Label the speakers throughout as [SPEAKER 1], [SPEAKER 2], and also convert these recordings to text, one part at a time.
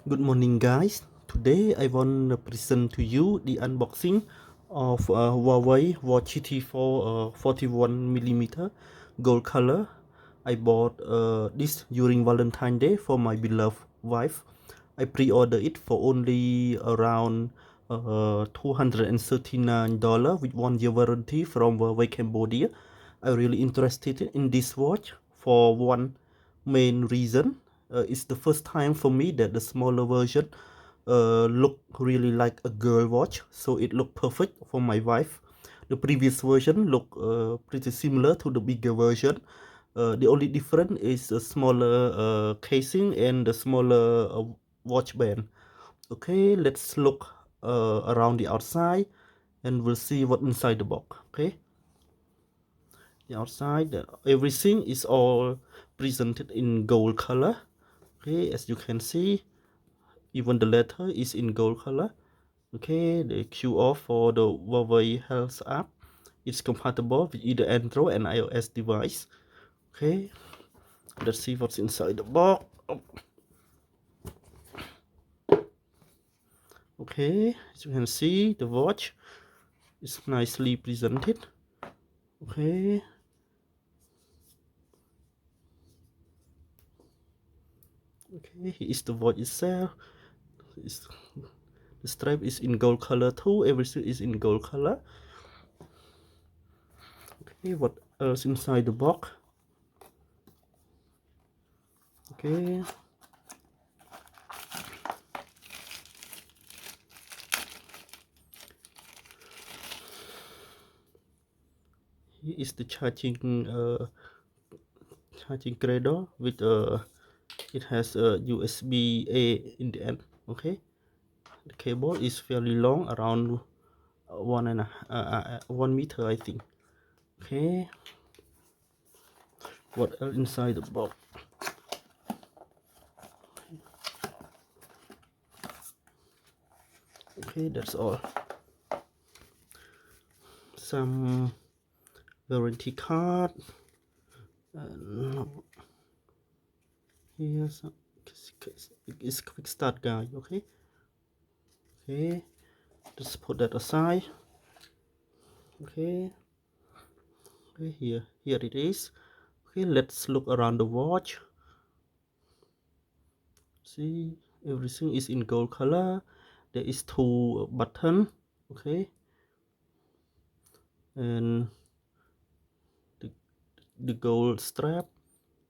[SPEAKER 1] Good morning, guys. Today I want to present to you the unboxing of Huawei Watch GT4 41mm gold color. I bought this during Valentine Day for my beloved wife. I pre-ordered it for only around $239 with 1 year warranty from Huawei Cambodia. I really interested in this watch for one main reason. It's the first time for me that the smaller version look really like a girl watch, so it looked perfect for my wife. The previous version looked pretty similar to the bigger version. The only difference is a smaller casing and the smaller watch band. Okay, let's look around the outside and we'll see what inside the box. Okay, the outside, everything is all presented in gold color. Okay, as you can see, even the letter is in gold color. Okay, the QR for the Huawei Health app. It's compatible with either Android and iOS device. Okay, let's see what's inside the box. Okay, as you can see, the watch is nicely presented. Okay, okay, here is the watch itself. The stripe is in gold color too. Everything is in gold color. Okay, what else inside the box? Okay, here is the charging cradle with it has a USB A in the end. Okay, the cable is fairly long, around 1 meter, I think. Okay, what else inside the box? Okay, that's all. Some warranty card. Here's it's quick start guide. Okay, okay, just put that aside. Okay, okay, here it is. Okay, let's look around the watch. See, everything is in gold color. There is two button. Okay, and the, the gold strap.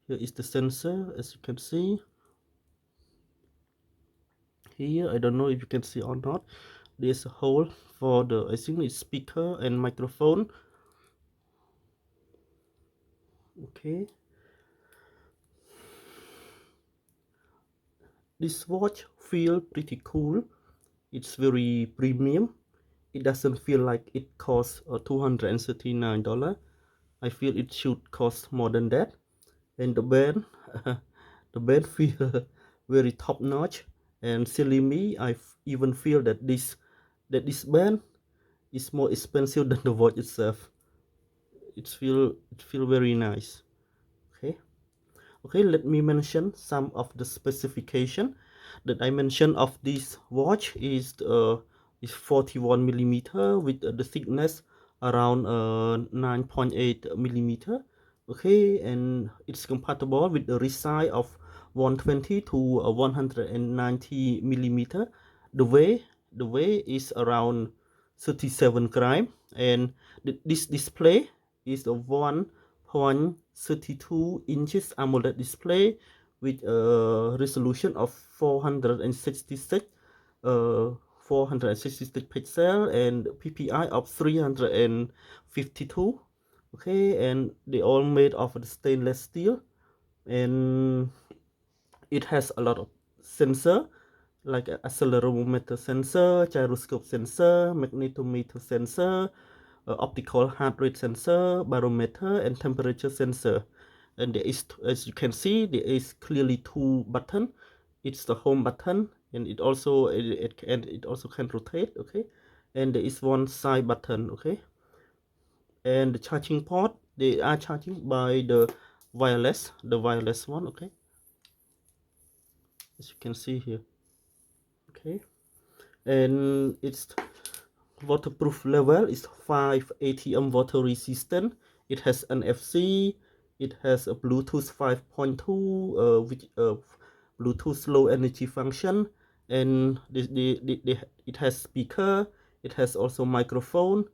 [SPEAKER 1] Here is the sensor, as you can see. Here, I don't know if you can see or not, there's a hole for the, I think it's speaker and microphone. Okay, this watch feel pretty cool. It's very premium. It doesn't feel like it costs $239. I feel it should cost more than that. And the band, the band feel very top notch. And silly me, I even feel that this band is more expensive than the watch itself. It feel very nice. Okay, okay, let me mention some of the specification that I mentioned of this watch is 41 millimeter with the thickness around 9.8 millimeter. Okay, and it's compatible with the wrist size of 120 to 190 millimeter. The weight is around 37 gram, and this display is a 1.32 inches AMOLED display with a resolution of 466 pixel and PPI of 352. Okay, and they all made of the stainless steel, and it has a lot of sensor like accelerometer sensor, gyroscope sensor, magnetometer sensor, optical heart rate sensor, barometer, and temperature sensor. And there is, as you can see, there is clearly two button. It's the home button, and it also can rotate. Okay, and there is one side button. Okay, and the charging port, they are charging by the wireless one. Okay, as you can see here. Okay, and its waterproof level is 5 atm water resistant. It has NFC. It has a Bluetooth 5.2 with Bluetooth low energy function, and it has speaker. It has also microphone.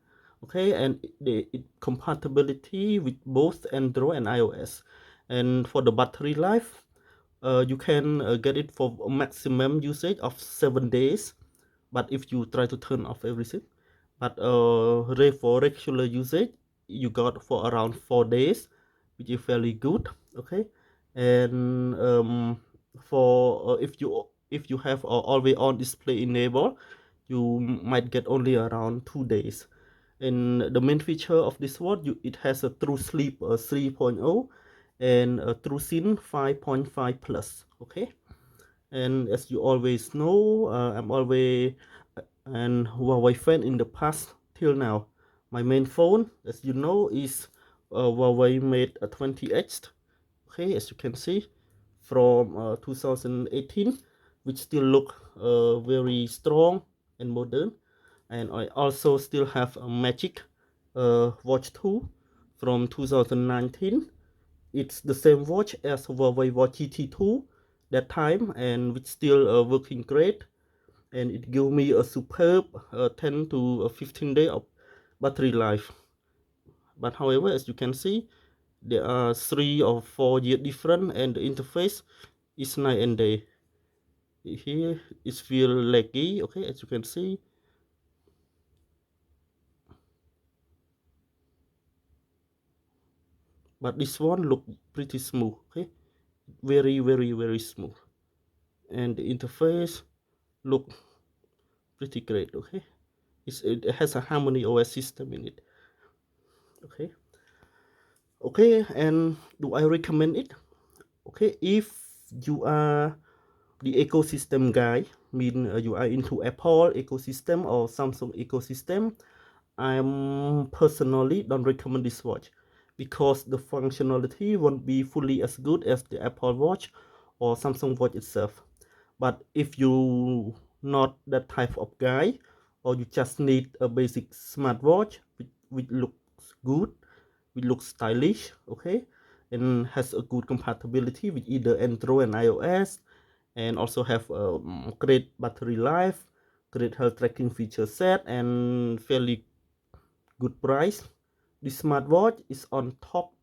[SPEAKER 1] Okay, and it compatibility with both Android and iOS. And for the battery life, you can get it for a maximum usage of 7 days, but if you try to turn off everything, but for regular usage you got for around 4 days, which is fairly good. Okay, and for if you have always on display enabled, you might get only around 2 days. And the main feature of this watch, it has a true sleep 3.0 and a true sin 5.5 plus. Okay, and as you always know, I'm always an Huawei fan in the past till now. My main phone, as you know, is Huawei Mate 20X. Okay, as you can see, from 2018, which still look very strong and modern. And I also still have a Magic Watch 2 from 2019. It's the same watch as Huawei Watch GT2 that time, and which still working great, and it give me a superb 10 to 15 day of battery life. But however, as you can see, there are 3 or 4 year different, and the interface is night and day. Here it feel laggy. Okay, as you can see, but this one look pretty smooth. Okay, very smooth, and the interface look pretty great. Okay, it has a Harmony OS system in it. Okay, okay, and do I recommend it? Okay, if you are the ecosystem guy, mean you are into Apple ecosystem or Samsung ecosystem, I'm personally don't recommend this watch because the functionality won't be fully as good as the Apple Watch or Samsung Watch itself. But if you not that type of guy, or you just need a basic smartwatch which looks good, which looks stylish, okay, and has a good compatibility with either Android and iOS, and also have great battery life, great health tracking feature set, and fairly good price, this smartwatch is on top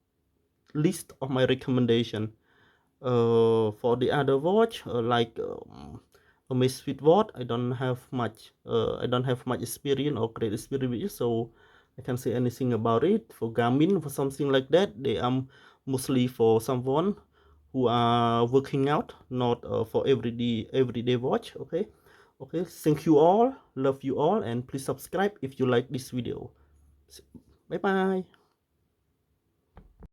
[SPEAKER 1] list of my recommendation. For the other watch, like a Misfit watch, I don't have much experience or great experience with it, so I can't say anything about it. For Garmin, for something like that, they are mostly for someone who are working out, not for everyday watch. Okay, okay. Thank you all, love you all, and please subscribe if you like this video. Bye bye.